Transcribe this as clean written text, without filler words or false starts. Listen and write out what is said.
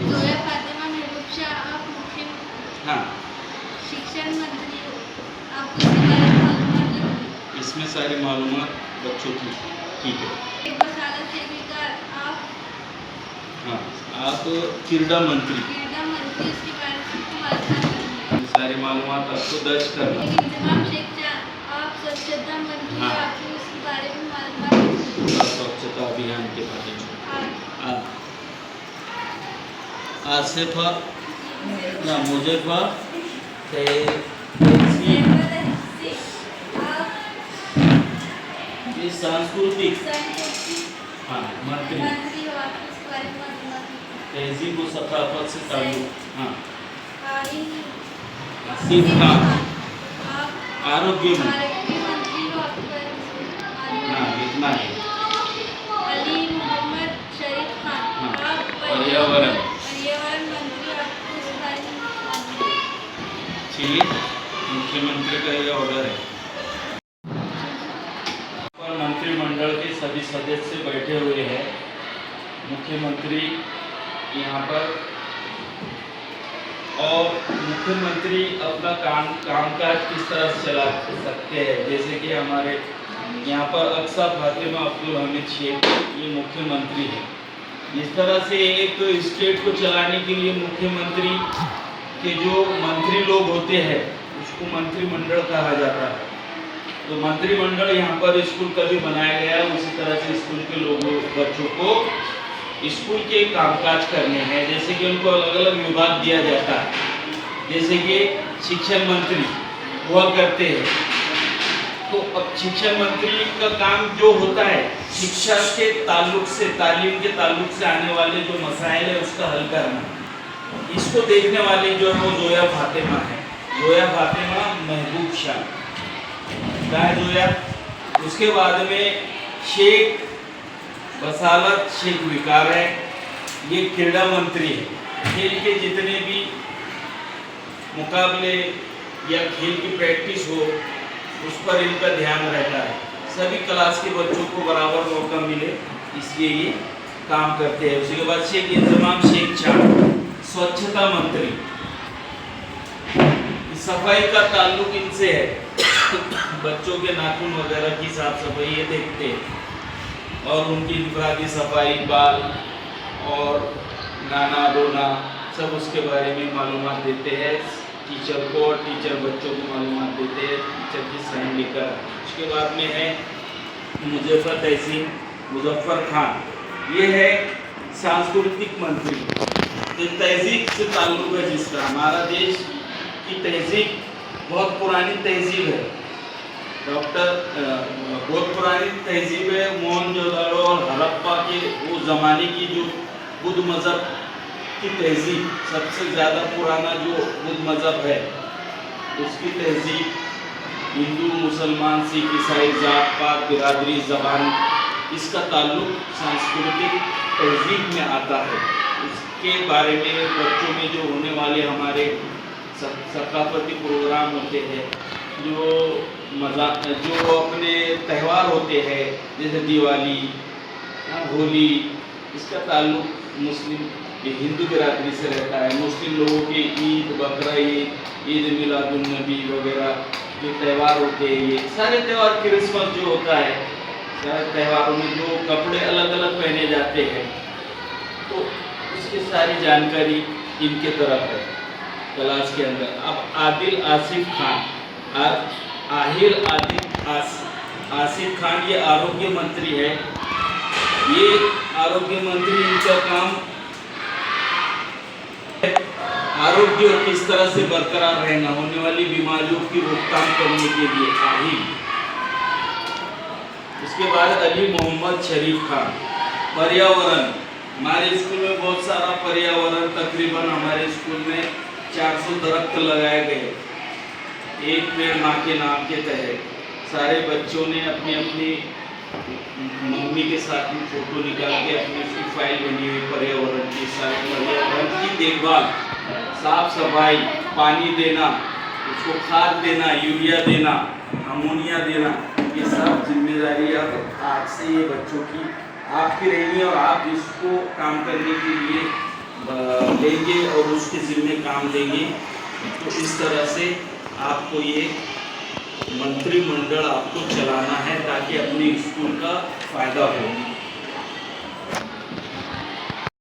जोया फातिमा महबूब शाह, आप मुख्य हाँ, शिक्षण मंत्री हो, आप उसके बारे में मालूमात रखिए। इसमें सारी मालूमात बच्चों की ठीक है। एक वसालत सेविका, आप हाँ, आप क्रीड़ा मंत्री, क्रीड़ा मंत्री, उसके बारे में आपको मालूमात रखिए। ये सारी मालूमात आपको दर्ज करना। एक इंतजाम शेख चांद, आप स्वच्छता मंत्री हो, हाँ। आपको उसके बारे में मालूमात रखिए। पूरा स्वच्छता अभियान के बारे में। आसिफा ना मुजफ्फा तहसीन, ये सांस्कृतिक हाँ मंत्री, मंत्री हो, आपको उसके बारे में मालूमात रखिए। तहजीब व सकाफत से ताल्लुक। हाँ, आसिफ खान, आप आरोग्य मंत्री। आरोग्य मंत्री हो, आपके बारे में हाँ, मालूमात इतना है। अली मोहम्मद शरीफ खान, हाँ, आप पर्यावरण। पर्यावरण मंत्री, आपको उसके बारे में मालूमात चलिए, मुख्यमंत्री का यह ऑर्डर है। पर मंत्रिमंडल के सभी सदस्य बैठे हुए हैं। मुख्यमंत्री यहाँ पर, और मुख्यमंत्री अपना कामकाज किस तरह से चला सकते हैं, जैसे कि हमारे यहाँ पर अक्सा फातिमा अब्दुल हमीद शेख, ये मुख्यमंत्री है। इस तरह से एक स्टेट को चलाने के लिए मुख्यमंत्री के जो मंत्री लोग होते हैं उसको मंत्रिमंडल कहा जाता है। तो मंत्रिमंडल यहाँ पर स्कूल का भी बनाया गया है, उसी तरह से स्कूल के लोगों बच्चों को स्कूल के कामकाज करने हैं, जैसे कि उनको अलग अलग विभाग दिया जाता है। जैसे कि शिक्षण मंत्री हुआ करते हैं, तो अब शिक्षण मंत्री का काम जो होता है शिक्षा के ताल्लुक से, तालीम के ताल्लुक से आने वाले जो मसाइल है उसका हल करना, इसको देखने वाली जो है वो जोया फातिमा है, जोया फातिमा महबूब शाह क्या है जोया। उसके बाद में शेख वसालत शेख विकार है, ये क्रीड़ा मंत्री है। खेल के जितने भी मुकाबले या खेल की प्रैक्टिस हो उस पर इनका ध्यान रहता है। सभी क्लास के बच्चों को बराबर मौका मिले इसलिए ये काम करते हैं। उसके बाद शेख इंतजाम शेख चांद, स्वच्छता मंत्री, सफाई का ताल्लुक इनसे है। बच्चों के नाखून वगैरह की साफ सफाई ये देखते हैं और उनकी इंफरादी सफाई, बाल और नाना धोना सब उसके बारे में मालूमात देते हैं टीचर को, और टीचर बच्चों को मालूमात देते हैं टीचर की साइन लेकर। उसके बाद में है मुजफ्फर तहसीन मुजफ्फर खान, ये है सांस्कृतिक मंत्री। तो तहजीब से ताल्लुक है जिसका, हमारा देश की तहजीब बहुत पुरानी तहजीब है बहुत पुरानी तहजीब है। मोहनजोदड़ो और हड़प्पा के वो ज़माने की जो बुद्ध मज़हब की तहजीब, सबसे ज़्यादा पुराना जो बुद्ध मज़हब है उसकी तहजीब हिंदू मुसलमान सिख ईसाई जात पात बिरादरी ज़बान, इसका ताल्लुक सांस्कृतिक तहजीब में आता है। इसके बारे में बच्चों में जो होने वाले हमारे सकाफती प्रोग्राम होते हैं, जो अपने त्यौहार होते हैं जैसे दिवाली, होली, इसका ताल्लुक मुस्लिम हिंदू बिरादरी से रहता है। मुस्लिम लोगों के ईद, बकरा ईद, ईद मिलादुन नबी वगैरह जो त्यौहार होते हैं, ये सारे त्यौहार, क्रिसमस जो होता है, सारे त्योहारों में जो कपड़े अलग अलग पहने जाते हैं, तो इसकी सारी जानकारी इनके तरफ है क्लास के अंदर। अब आदिल आसिफ खान, आसिफ खान ये आरोग्य मंत्री है। ये आरोग्य मंत्री, इनका काम आरोग्य किस तरह से बरकरार रहना, होने वाली बीमारियों की रोकथाम करने के लिए आहिल। उसके बाद अली मोहम्मद शरीफ खान, पर्यावरण, हमारे स्कूल में बहुत सारा पर्यावरण, तकरीबन हमारे स्कूल में 400 दरख्त लगाए गए, एक पेड़ माँ के नाम के तहत। सारे बच्चों ने अपनी अपनी मम्मी के साथ में फोटो निकाल के अपनी उसकी फाइल बनी हुई पर्यावरण की, सारे पर्यावरण की देखभाल, साफ सफाई, पानी देना, उसको खाद देना, यूरिया देना, अमोनिया देना, ये सब जिम्मेदारी अब आज से ये बच्चों की आपकी रहेगी और आप इसको काम करने के लिए लेंगे और उसके जिम्मे काम देंगे, तो इस तरह से आपको ये मंत्रिमंडल आपको चलाना है ताकि अपने स्कूल का फायदा हो।